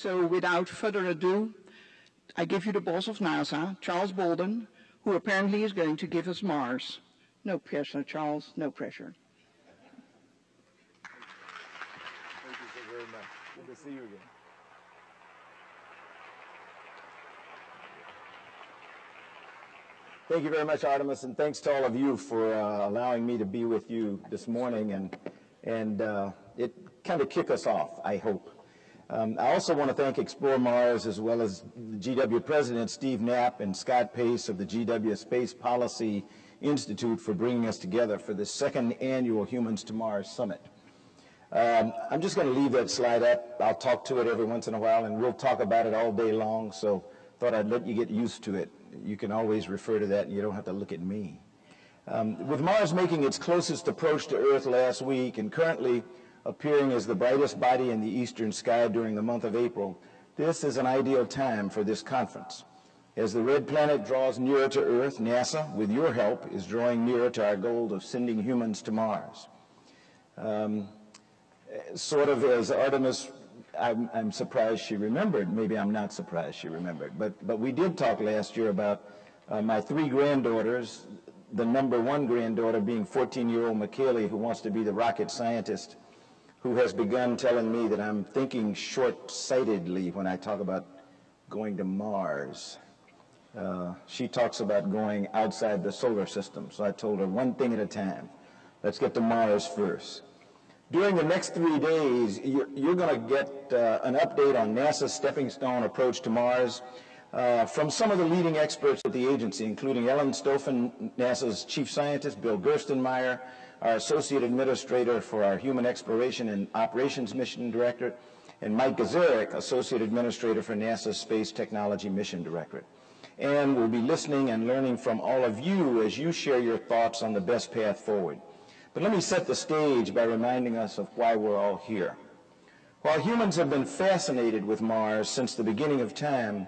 So without further ado, I give you the boss of NASA, Charles Bolden, who apparently is going to give us Mars. No pressure, Charles, no pressure. Thank you so very much. Good to see you again. Thank you very much, Artemis, and thanks to all of you for allowing me to be with you this morning and it kind of kick us off, I hope. I also want to thank Explore Mars as well as the GW President Steve Knapp and Scott Pace of the GW Space Policy Institute for bringing us together for the second annual Humans to Mars Summit. I'm just going to leave that slide up. I'll talk to it every once in a while, and we'll talk about it all day long, so thought I'd let you get used to it. You can always refer to that, and you don't have to look at me. With Mars making its closest approach to Earth last week and currently appearing as the brightest body in the eastern sky during the month of April, this is an ideal time for this conference. As the red planet draws nearer to Earth, NASA, with your help, is drawing nearer to our goal of sending humans to Mars. Sort of as Artemis, I'm surprised she remembered. Maybe I'm not surprised she remembered. But we did talk last year about my three granddaughters, the number one granddaughter being 14-year-old McKaylee, who wants to be the rocket scientist, who has begun telling me that I'm thinking short-sightedly when I talk about going to Mars. She talks about going outside the solar system. So I told her one thing at a time. Let's get to Mars first. During the next 3 days, you're going to get an update on NASA's stepping stone approach to Mars from some of the leading experts at the agency, including Ellen Stofan, NASA's chief scientist, Bill Gerstenmaier, our associate administrator for our Human Exploration and Operations Mission Directorate, and Mike Gazarek, associate administrator for NASA's Space Technology Mission Directorate. And we'll be listening and learning from all of you as you share your thoughts on the best path forward. But let me set the stage by reminding us of why we're all here. While humans have been fascinated with Mars since the beginning of time,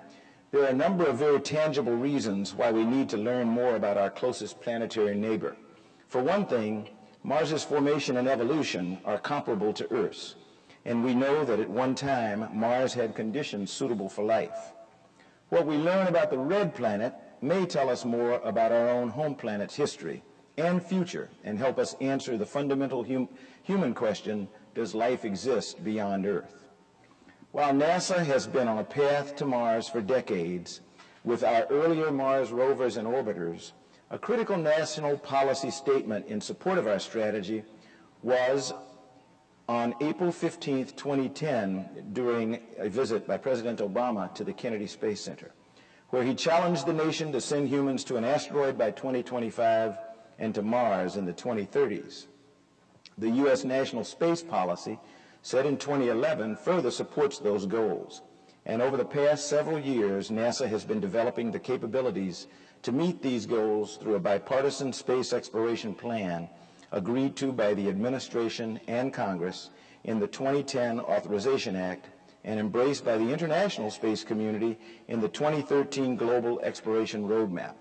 there are a number of very tangible reasons why we need to learn more about our closest planetary neighbor. For one thing, Mars's formation and evolution are comparable to Earth's, and we know that at one time Mars had conditions suitable for life. What we learn about the red planet may tell us more about our own home planet's history and future and help us answer the fundamental human question, does life exist beyond Earth? While NASA has been on a path to Mars for decades, with our earlier Mars rovers and orbiters, a critical national policy statement in support of our strategy was on April 15, 2010, during a visit by President Obama to the Kennedy Space Center, where he challenged the nation to send humans to an asteroid by 2025 and to Mars in the 2030s. The U.S. National Space Policy, set in 2011, further supports those goals. And over the past several years, NASA has been developing the capabilities to meet these goals through a bipartisan space exploration plan agreed to by the administration and Congress in the 2010 Authorization Act and embraced by the international space community in the 2013 Global Exploration Roadmap.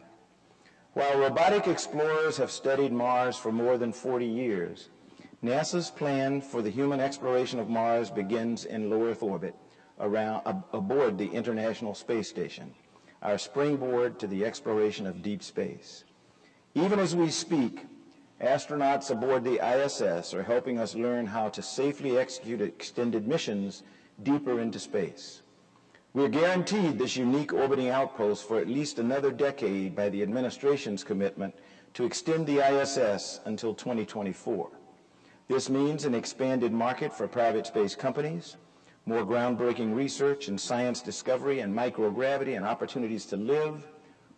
While robotic explorers have studied Mars for more than 40 years, NASA's plan for the human exploration of Mars begins in low Earth orbit aboard the International Space Station, our springboard to the exploration of deep space. Even as we speak, astronauts aboard the ISS are helping us learn how to safely execute extended missions deeper into space. We're guaranteed this unique orbiting outpost for at least another decade by the administration's commitment to extend the ISS until 2024. This means an expanded market for private space companies, more groundbreaking research in science discovery and microgravity, and opportunities to live,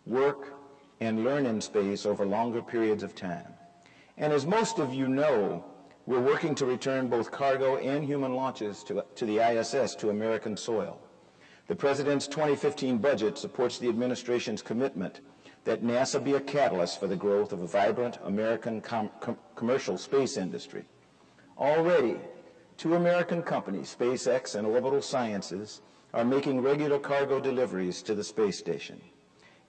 work, and learn in space over longer periods of time. And as most of you know, we're working to return both cargo and human launches to the ISS to American soil. The President's 2015 budget supports the administration's commitment that NASA be a catalyst for the growth of a vibrant American commercial space industry. Already, 2 American companies, SpaceX and Orbital Sciences, are making regular cargo deliveries to the space station.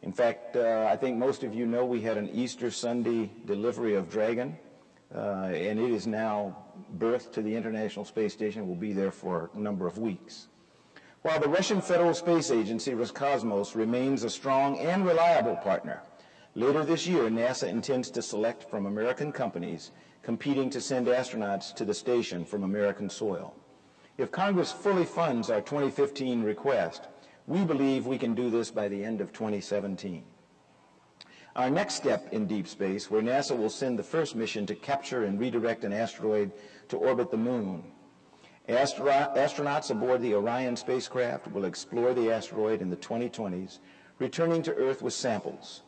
In fact, I think most of you know we had an Easter Sunday delivery of Dragon, and it is now berthed to the International Space Station. Will be there for a number of weeks. While the Russian Federal Space Agency, Roscosmos, remains a strong and reliable partner, later this year, NASA intends to select from American companies competing to send astronauts to the station from American soil. If Congress fully funds our 2015 request, we believe we can do this by the end of 2017. Our next step in deep space, where NASA will send the first mission to capture and redirect an asteroid to orbit the moon. Astronauts aboard the Orion spacecraft will explore the asteroid in the 2020s, returning to Earth with samples.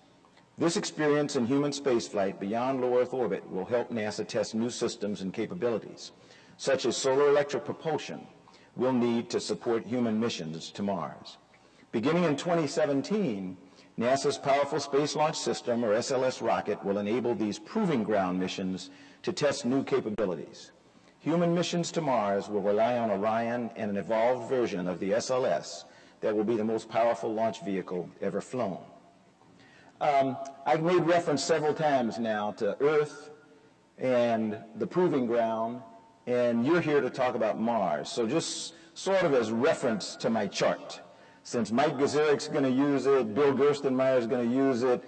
This experience in human spaceflight beyond low Earth orbit will help NASA test new systems and capabilities, such as solar electric propulsion we'll need to support human missions to Mars. Beginning in 2017, NASA's Powerful Space Launch System, or SLS rocket, will enable these proving ground missions to test new capabilities. Human missions to Mars will rely on Orion and an evolved version of the SLS that will be the most powerful launch vehicle ever flown. I've made reference several times now to Earth and the proving ground, and you're here to talk about Mars. So just sort of as reference to my chart, since Mike Gazarik's going to use it, Bill Gerstenmaier's going to use it,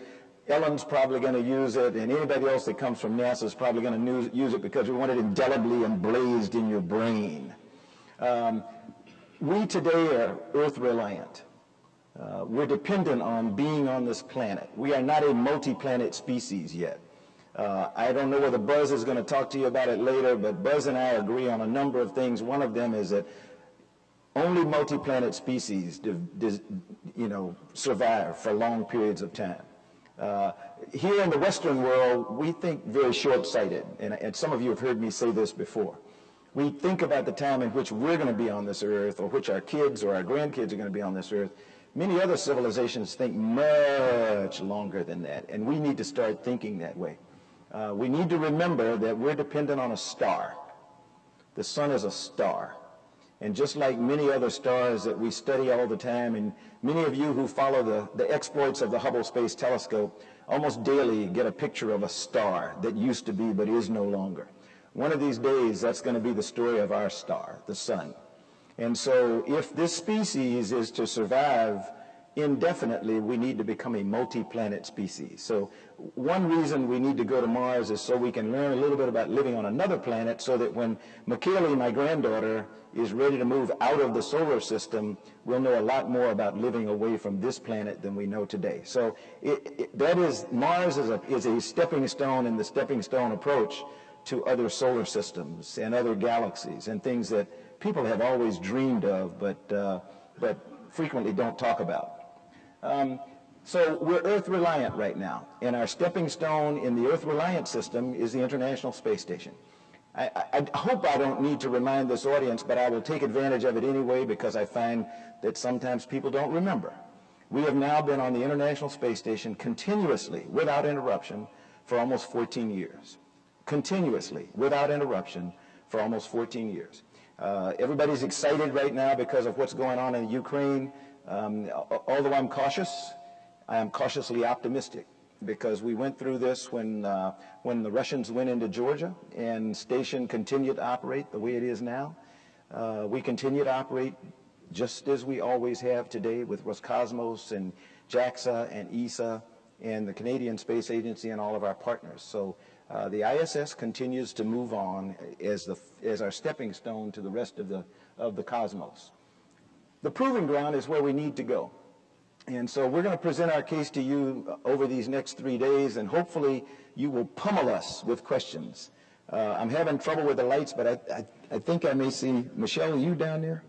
Ellen's probably going to use it, and anybody else that comes from NASA is probably going to use it because we want it indelibly emblazed in your brain. We today are Earth reliant. We're dependent on being on this planet. We are not a multi-planet species yet. I don't know whether Buzz is going to talk to you about it later, but Buzz and I agree on a number of things. One of them is that only multi-planet species survive for long periods of time. Here in the Western world, we think very short-sighted, and some of you have heard me say this before. We think about the time in which we're going to be on this earth, or which our kids or our grandkids are going to be on this earth. Many other civilizations think much longer than that, and we need to start thinking that way. We need to remember that we're dependent on a star. The sun is a star. And just like many other stars that we study all the time, and many of you who follow the exploits of the Hubble Space Telescope almost daily get a picture of a star that used to be but is no longer. One of these days, that's going to be the story of our star, the sun. And so if this species is to survive indefinitely, we need to become a multi-planet species. So one reason we need to go to Mars is so we can learn a little bit about living on another planet, so that when McKaylee, my granddaughter, is ready to move out of the solar system, we'll know a lot more about living away from this planet than we know today. So Mars is a stepping stone in the stepping stone approach to other solar systems and other galaxies and things that people have always dreamed of, but frequently don't talk about. So we're Earth reliant right now, and our stepping stone in the Earth reliant system is the International Space Station. I hope I don't need to remind this audience, but I will take advantage of it anyway, because I find that sometimes people don't remember. We have now been on the International Space Station continuously, without interruption, for almost 14 years. Continuously, without interruption, for almost 14 years. Everybody's excited right now because of what's going on in Ukraine. Although I'm cautious, I am cautiously optimistic, because we went through this when the Russians went into Georgia, and station continued to operate the way it is now. We continue to operate just as we always have today with Roscosmos and JAXA and ESA and the Canadian Space Agency and all of our partners. So the ISS continues to move on as our stepping stone to the rest of the cosmos. The proving ground is where we need to go. And so we're going to present our case to you over these next 3 days, and hopefully you will pummel us with questions. I'm having trouble with the lights, but I think I may see Michelle. Are you down there?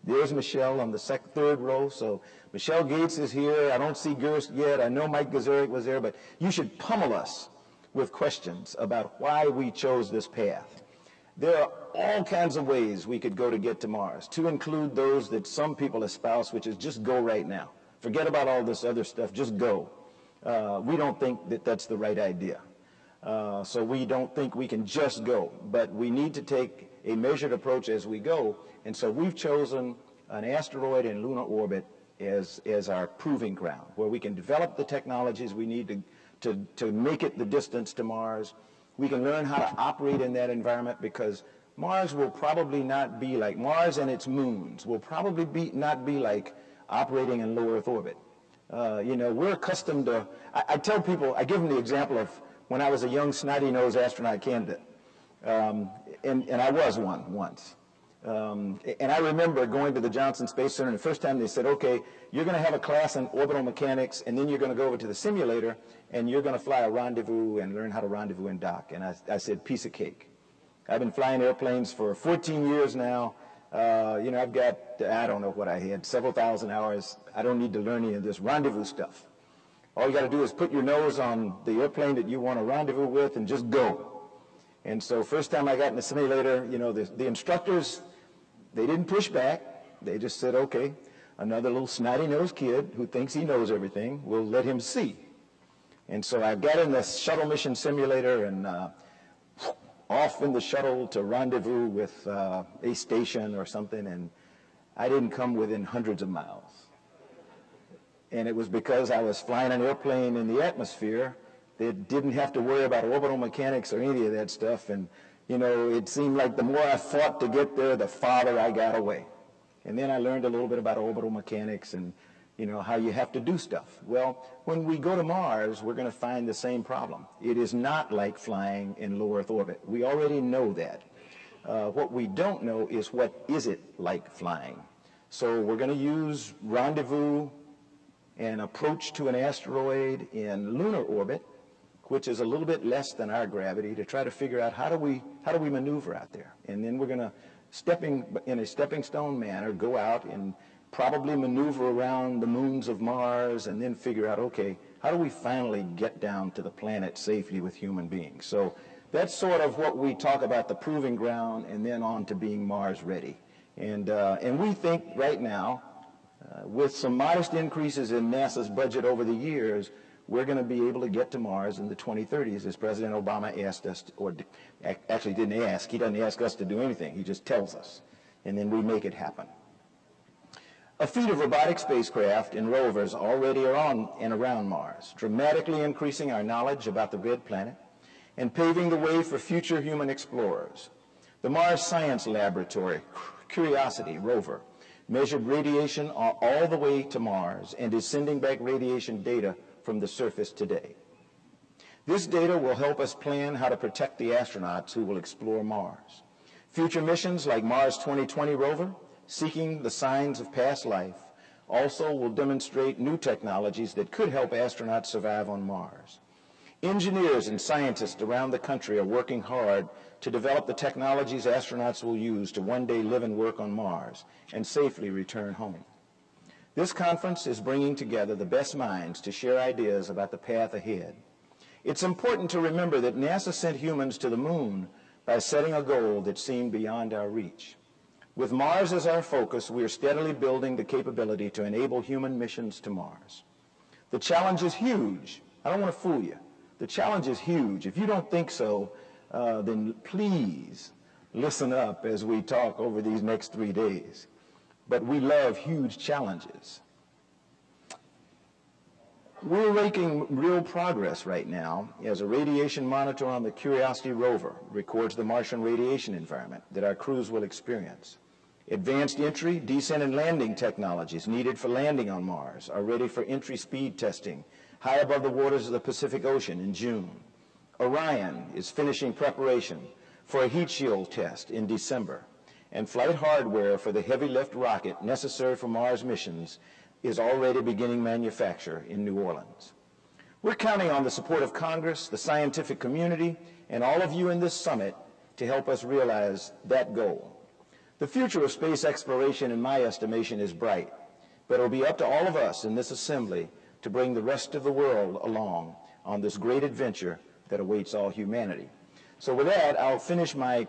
There's Michelle on the third row. So Michelle Gates is here. I don't see Gerst yet. I know Mike Gazarik was there, but you should pummel us with questions about why we chose this path. There are all kinds of ways we could go to get to Mars, to include those that some people espouse, which is just go right now. Forget about all this other stuff, just go. We don't think that that's the right idea. So we don't think we can just go, but we need to take a measured approach as we go. And so we've chosen an asteroid in lunar orbit as our proving ground, where we can develop the technologies we need to make it the distance to Mars. We can learn how to operate in that environment, because Mars will probably not be like, Mars and its moons will probably not be like operating in low Earth orbit. We're accustomed to, I tell people, I give them the example of when I was a young snotty-nosed astronaut candidate. And I was one once. And I remember going to the Johnson Space Center, and the first time they said, okay, you're going to have a class in orbital mechanics, and then you're going to go over to the simulator, and you're going to fly a rendezvous and learn how to rendezvous and dock. And I said, piece of cake. I've been flying airplanes for 14 years now. I've got, I don't know what I had, several thousand hours. I don't need to learn any of this rendezvous stuff. All you got to do is put your nose on the airplane that you want to rendezvous with and just go. And so first time I got in the simulator, the instructors, they didn't push back. They just said, okay, another little snotty-nosed kid who thinks he knows everything, we'll let him see. And so I got in the shuttle mission simulator and off in the shuttle to rendezvous with a station or something, and I didn't come within hundreds of miles. And it was because I was flying an airplane in the atmosphere that didn't have to worry about orbital mechanics or any of that stuff. And, it seemed like the more I fought to get there, the farther I got away. And then I learned a little bit about orbital mechanics and, how you have to do stuff. Well, when we go to Mars, we're going to find the same problem. It is not like flying in low Earth orbit. We already know that. What we don't know is what is it like flying. So we're going to use rendezvous and approach to an asteroid in lunar orbit, which is a little bit less than our gravity, to try to figure out how do we maneuver out there. And then we're going to, in a stepping stone manner, go out and probably maneuver around the moons of Mars and then figure out, okay, how do we finally get down to the planet safely with human beings? So that's sort of what we talk about, the proving ground, and then on to being Mars ready. And we think right now, with some modest increases in NASA's budget over the years, we're going to be able to get to Mars in the 2030s, as President Obama asked us, or actually didn't ask. He doesn't ask us to do anything. He just tells us, and then we make it happen. A fleet of robotic spacecraft and rovers already are on and around Mars, dramatically increasing our knowledge about the red planet and paving the way for future human explorers. The Mars Science Laboratory, Curiosity rover, measured radiation all the way to Mars and is sending back radiation data from the surface today. This data will help us plan how to protect the astronauts who will explore Mars. Future missions like Mars 2020 rover, seeking the signs of past life, also will demonstrate new technologies that could help astronauts survive on Mars. Engineers and scientists around the country are working hard to develop the technologies astronauts will use to one day live and work on Mars and safely return home. This conference is bringing together the best minds to share ideas about the path ahead. It's important to remember that NASA sent humans to the moon by setting a goal that seemed beyond our reach. With Mars as our focus, we are steadily building the capability to enable human missions to Mars. The challenge is huge. I don't want to fool you. The challenge is huge. If you don't think so, then please listen up as we talk over these next 3 days. But we love huge challenges. We're making real progress right now as a radiation monitor on the Curiosity rover records the Martian radiation environment that our crews will experience. Advanced entry, descent, and landing technologies needed for landing on Mars are ready for entry speed testing high above the waters of the Pacific Ocean in June. Orion is finishing preparation for a heat shield test in December, and flight hardware for the heavy lift rocket necessary for Mars missions is already beginning manufacture in New Orleans. We're counting on the support of Congress, the scientific community, and all of you in this summit to help us realize that goal. The future of space exploration, in my estimation, is bright, but it'll be up to all of us in this assembly to bring the rest of the world along on this great adventure that awaits all humanity. So with that, I'll finish my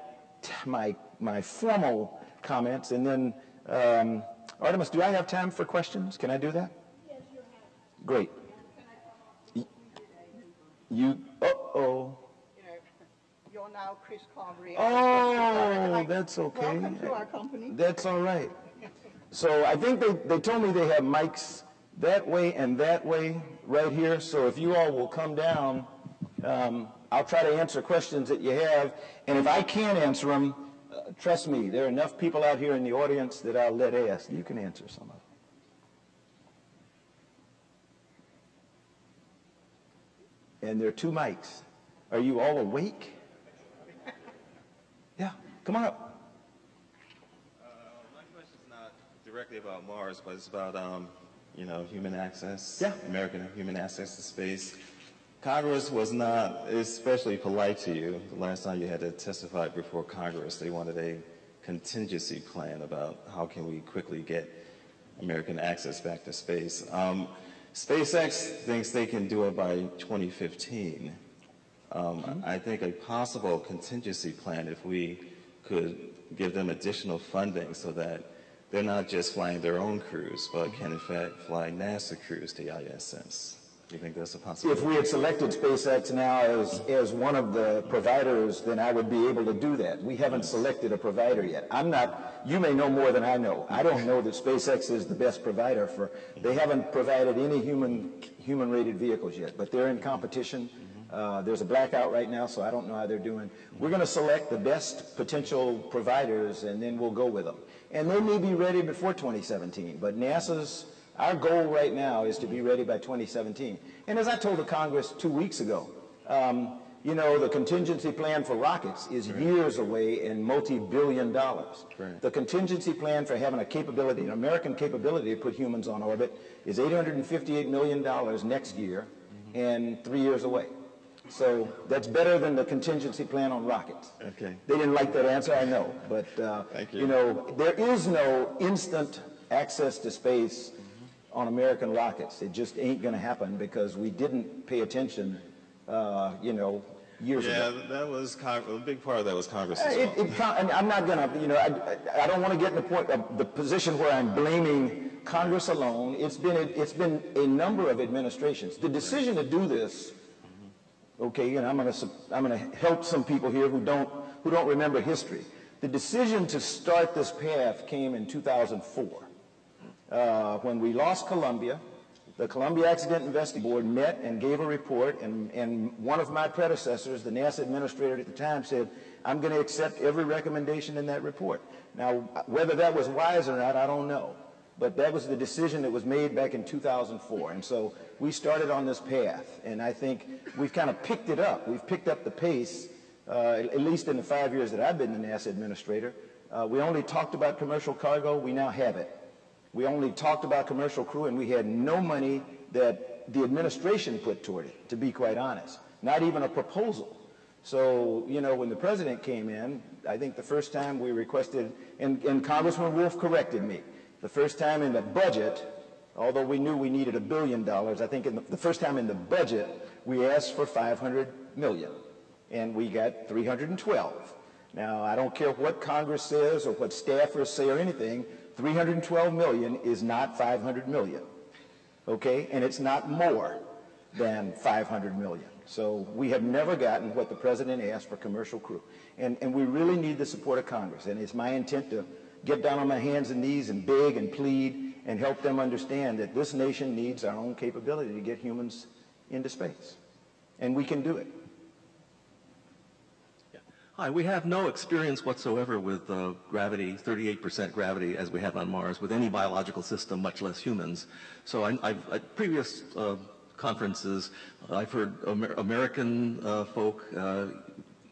formal comments, and then, Artemis, do I have time for questions? Can I do that? Yes, you have. Great. Uh-oh. You're now Chris Carberry. Oh, that's okay. Welcome to our company. That's all right. So I think they told me they have mics that way and that way right here. So if you all will come down, I'll try to answer questions that you have. And if I can't answer them, Trust me, there are enough people out here in the audience that I'll let ask. You can answer some of them. And there are 2 mics. Are you all awake? Yeah, come on up. My question is not directly about Mars, but it's about, human access, Yeah. American human access to space. Congress was not especially polite to you. The last time you had to testify before Congress, they wanted a contingency plan about how can we quickly get American access back to space. SpaceX thinks they can do it by 2015. I think a possible contingency plan, if we could give them additional funding so that they're not just flying their own crews, but can in fact fly NASA crews to the ISS. Do you think that's a possibility? If we had selected SpaceX now as one of the providers, then I would be able to do that. We haven't selected a provider yet. You may know more than I know. I don't know that SpaceX is the best provider they haven't provided any human-rated vehicles yet, but they're in competition. There's a blackout right now, so I don't know how they're doing. We're going to select the best potential providers, and then we'll go with them. And they may be ready before 2017, but our goal right now is to be ready by 2017. And as I told the Congress 2 weeks ago, the contingency plan for rockets is years away and multi-billion dollars. Right. The contingency plan for having an American capability to put humans on orbit is $858 million next year and 3 years away. So that's better than the contingency plan on rockets. Okay. They didn't like that answer, I know. But, Thank you. There is no instant access to space on American rockets. It just ain't going to happen because we didn't pay attention, years ago. Yeah, that was a big part of that was Congress as well. And I'm not going to, I don't want to get in the position where I'm blaming Congress alone. It's been a number of administrations. The decision to do this, okay, and I'm going to help some people here who don't remember history. The decision to start this path came in 2004. When we lost Columbia, the Columbia Accident Investigating Board met and gave a report, and one of my predecessors, the NASA administrator at the time, said, I'm going to accept every recommendation in that report. Now, whether that was wise or not, I don't know. But that was the decision that was made back in 2004. And so we started on this path, and I think we've kind of picked it up. We've picked up the pace, at least in the 5 years that I've been the NASA administrator. We only talked about commercial cargo. We now have it. We only talked about commercial crew, and we had no money that the administration put toward it, to be quite honest. Not even a proposal. So, when the president came in, I think the first time we requested, and Congressman Wolf corrected me, the first time in the budget, although we knew we needed $1 billion, I think the first time in the budget, we asked for $500 million, and we got 312. Now, I don't care what Congress says or what staffers say or anything, 312 million is not 500 million, okay? And it's not more than 500 million. So we have never gotten what the president asked for commercial crew. And we really need the support of Congress. And it's my intent to get down on my hands and knees and beg and plead and help them understand that this nation needs our own capability to get humans into space. And we can do it. Hi, we have no experience whatsoever with gravity, 38% gravity as we have on Mars, with any biological system, much less humans. So at previous conferences, I've heard American folk,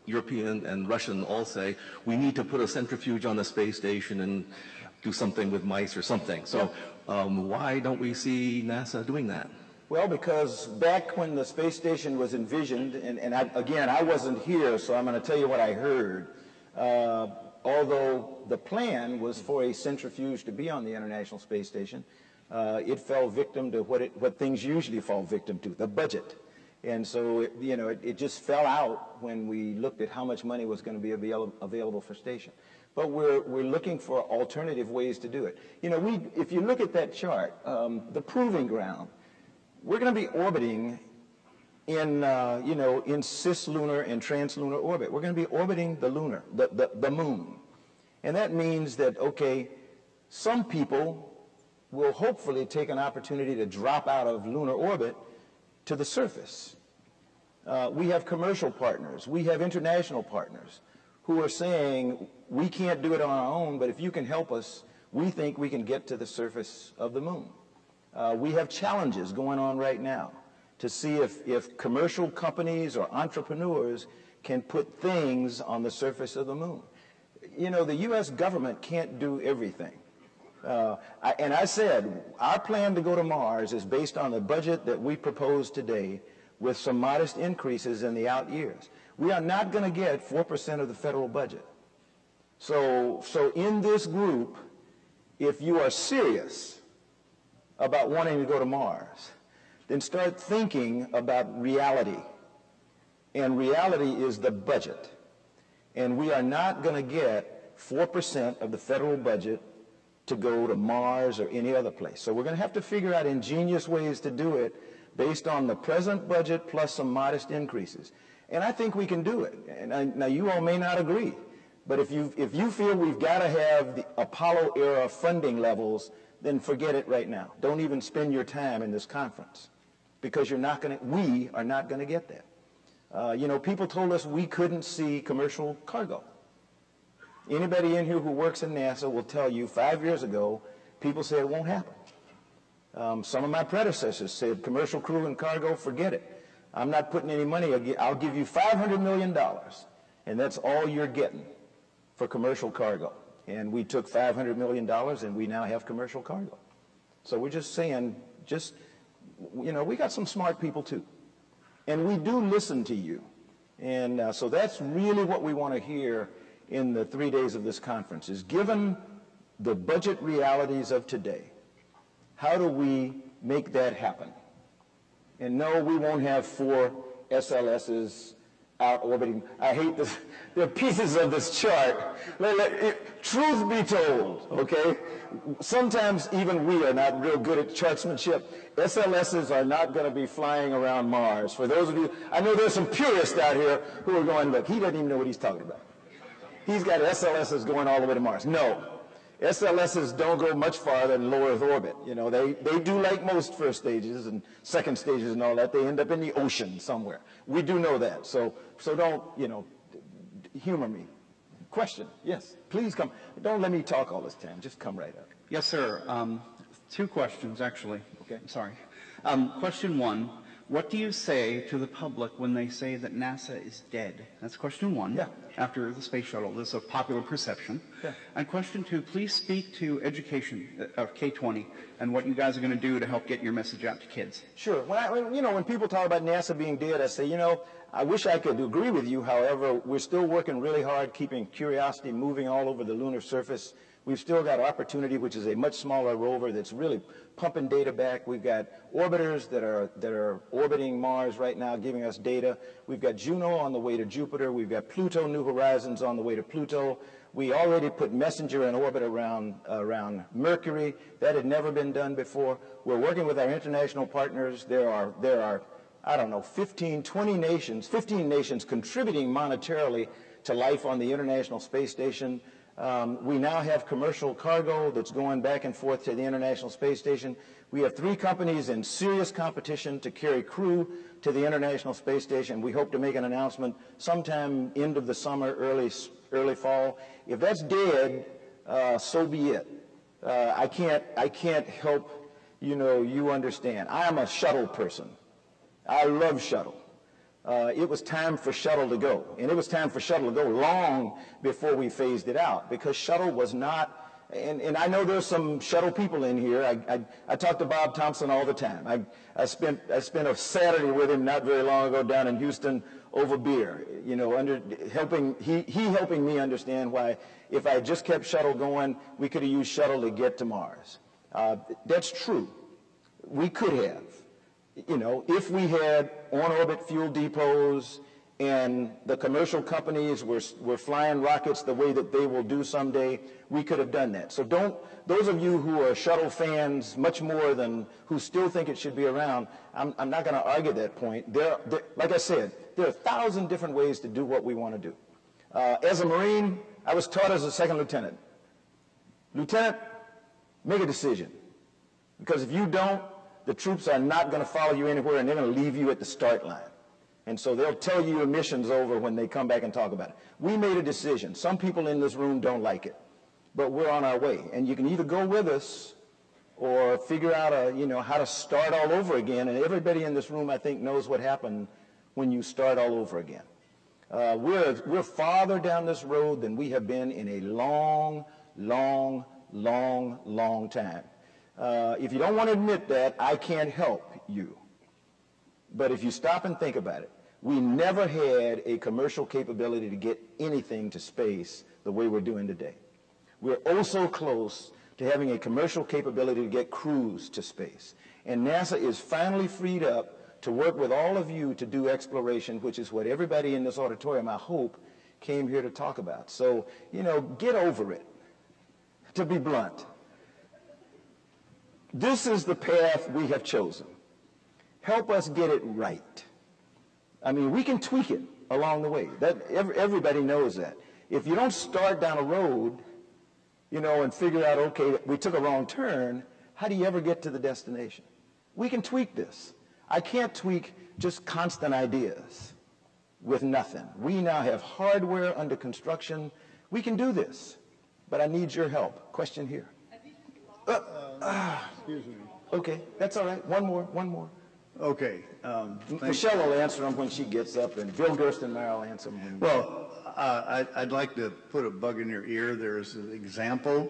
European and Russian all say, we need to put a centrifuge on the space station and do something with mice or something. So why don't we see NASA doing that? Well, because back when the space station was envisioned, and I wasn't here, so I'm going to tell you what I heard. Although the plan was for a centrifuge to be on the International Space Station, it fell victim to what things usually fall victim to, the budget. And so, it just fell out when we looked at how much money was going to be available for station. But we're looking for alternative ways to do it. If you look at that chart, the proving ground, we're going to be orbiting in cislunar and translunar orbit. We're going to be orbiting the moon. And that means that, okay, some people will hopefully take an opportunity to drop out of lunar orbit to the surface. We have commercial partners. We have international partners who are saying, we can't do it on our own, but if you can help us, we think we can get to the surface of the moon. We have challenges going on right now to see if commercial companies or entrepreneurs can put things on the surface of the moon. You know, the U.S. government can't do everything. And I said, our plan to go to Mars is based on the budget that we propose today with some modest increases in the out years. We are not going to get 4% of the federal budget. So in this group, if you are serious about wanting to go to Mars, then start thinking about reality. And reality is the budget. And we are not going to get 4% of the federal budget to go to Mars or any other place. So we're going to have to figure out ingenious ways to do it based on the present budget plus some modest increases. And I think we can do it. And now you all may not agree, but if you feel we've got to have the Apollo era funding levels, then forget it right now. Don't even spend your time in this conference, because we are not going to get that. You know, people told us we couldn't see commercial cargo. Anybody in here who works in NASA will tell you 5 years ago, people said it won't happen. Some of my predecessors said commercial crew and cargo, forget it. I'm not putting any money. I'll give you $500 million, and that's all you're getting for commercial cargo. And we took $500 million, and we now have commercial cargo. So we're just saying, you know, we got some smart people too. And we do listen to you. And so that's really what we want to hear in the 3 days of this conference, is given the budget realities of today, how do we make that happen? And no, we won't have 4 SLSs out orbiting. I hate this. There are pieces of this chart. Truth be told, okay, sometimes even we are not real good at chartsmanship. SLSs are not going to be flying around Mars. For those of you, I know there's some purists out here who are going, look, he doesn't even know what he's talking about. He's got SLSs going all the way to Mars. No. SLSs don't go much farther than low Earth orbit. You know, they do like most first stages and second stages and all that. They end up in the ocean somewhere. We do know that. So don't, you know, humor me. Question. Yes, please come. Don't let me talk all this time. Just come right up. Yes, sir. 2 questions, actually. Okay. Sorry. Question 1. What do you say to the public when they say that NASA is dead? That's question 1. Yeah. After the space shuttle. This is a popular perception. Yeah. And question 2, please speak to education of K-20 and what you guys are going to do to help get your message out to kids. Sure. When people talk about NASA being dead, I say, you know, I wish I could agree with you. However, we're still working really hard, keeping Curiosity moving all over the lunar surface. We've still got Opportunity, which is a much smaller rover that's really pumping data back. We've got orbiters that are orbiting Mars right now, giving us data. We've got Juno on the way to Jupiter. We've got Pluto, New Horizons on the way to Pluto. We already put Messenger in orbit around Mercury. That had never been done before. We're working with our international partners. There are I don't know, 15 nations contributing monetarily to life on the International Space Station. We now have commercial cargo that's going back and forth to the International Space Station. We have 3 companies in serious competition to carry crew to the International Space Station. We hope to make an announcement sometime end of the summer, early fall. If that's dead, so be it. I can't help, you understand. I am a shuttle person. I love shuttle. It was time for shuttle to go. And it was time for shuttle to go long before we phased it out, because shuttle was not, and I know there's some shuttle people in here. I talk to Bob Thompson all the time. I spent a Saturday with him not very long ago down in Houston over beer, helping me understand why if I just kept shuttle going, we could have used shuttle to get to Mars. That's true. We could have. If we had on-orbit fuel depots and the commercial companies were flying rockets the way that they will do someday, we could have done that. So those of you who are shuttle fans much more than who still think it should be around, I'm not going to argue that point. Like I said, there are 1,000 different ways to do what we want to do. As a Marine, I was taught as a second lieutenant. Lieutenant, make a decision. Because if you don't, the troops are not going to follow you anywhere, and they're going to leave you at the start line. And so they'll tell you your mission's over when they come back and talk about it. We made a decision. Some people in this room don't like it, but we're on our way. And you can either go with us or figure out how to start all over again. And everybody in this room, I think, knows what happened when you start all over again. We're farther down this road than we have been in a long, long, long, long time. If you don't want to admit that, I can't help you. But if you stop and think about it, we never had a commercial capability to get anything to space the way we're doing today. We're oh so close to having a commercial capability to get crews to space. And NASA is finally freed up to work with all of you to do exploration, which is what everybody in this auditorium, I hope, came here to talk about. So, get over it, to be blunt. This is the path we have chosen. Help us get it right. I mean, we can tweak it along the way. Everybody knows that. If you don't start down a road, and figure out, okay, we took a wrong turn, how do you ever get to the destination? We can tweak this. I can't tweak just constant ideas with nothing. We now have hardware under construction. We can do this, but I need your help. Question here. Excuse me. Okay, that's all right. One more. Okay. Michelle will answer them when she gets up, and Bill Gerstenmaier will answer them. Well, I'd like to put a bug in your ear. There's an example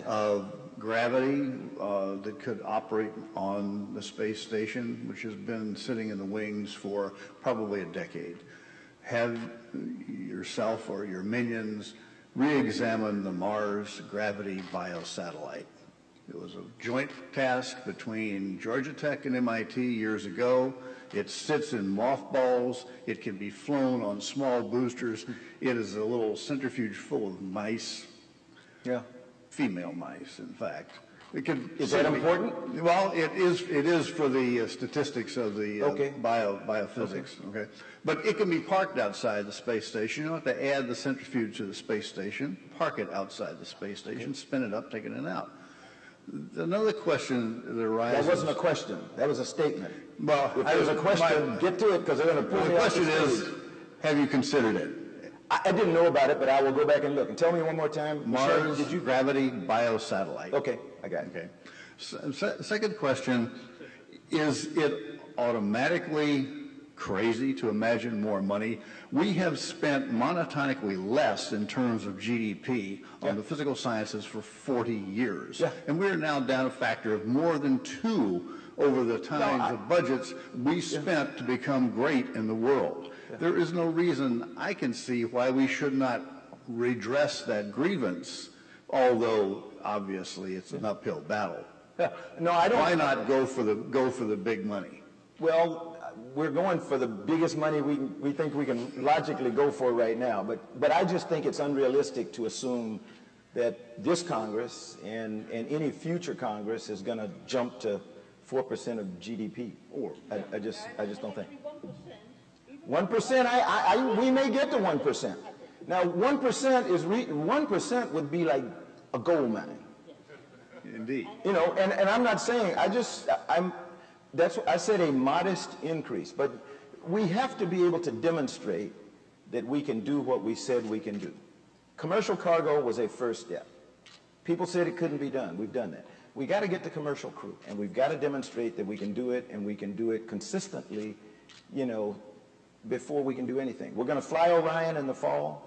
of gravity that could operate on the space station, which has been sitting in the wings for probably a decade. Have yourself or your minions re-examine the Mars gravity biosatellite. It was a joint task between Georgia Tech and MIT years ago. It sits in mothballs. It can be flown on small boosters. It is a little centrifuge full of mice. Yeah. Female mice, in fact. Is that important? Well, it is for the statistics of the biophysics. Okay. But it can be parked outside the space station. You don't have to add the centrifuge to the space station. Park it outside the space station, spin it up, take it in and out. Another question that arises. That wasn't a question. That was a statement. Well, if there was a question, get to it, because they're going to pull me off the stage. The question is, have you considered it? I didn't know about it, but I will go back and look. And tell me one more time. Mars gravity biosatellite. Okay, I got it. Okay. Second question, is it automatically crazy to imagine more money? We have spent monotonically less in terms of GDP on the physical sciences for 40 years. Yeah. And we're now down a factor of more than 2 over the times of budgets we spent to become great in the world. Yeah. There is no reason I can see why we should not redress that grievance, although obviously it's an uphill battle. Yeah. No, I don't. Why not go for the big money? Well, we're going for the biggest money we think we can logically go for right now. But I just think it's unrealistic to assume that this Congress and any future Congress is going to jump to 4% of GDP. I just don't think. 1%, we may get to 1%. Now, 1% would be like a gold mine. Indeed. And I'm not saying, that's what I said, a modest increase. But we have to be able to demonstrate that we can do what we said we can do. Commercial cargo was a first step. People said it couldn't be done. We've done that. We got to get the commercial crew, and we've got to demonstrate that we can do it, and we can do it consistently, before we can do anything. We're going to fly Orion in the fall.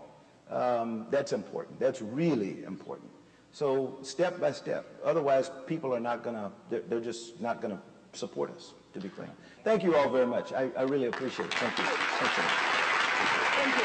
That's important. That's really important. So step by step. Otherwise, people are not going to, they're just not going to support us, to be clear. Thank you all very much. I really appreciate it. Thank you. Thank you.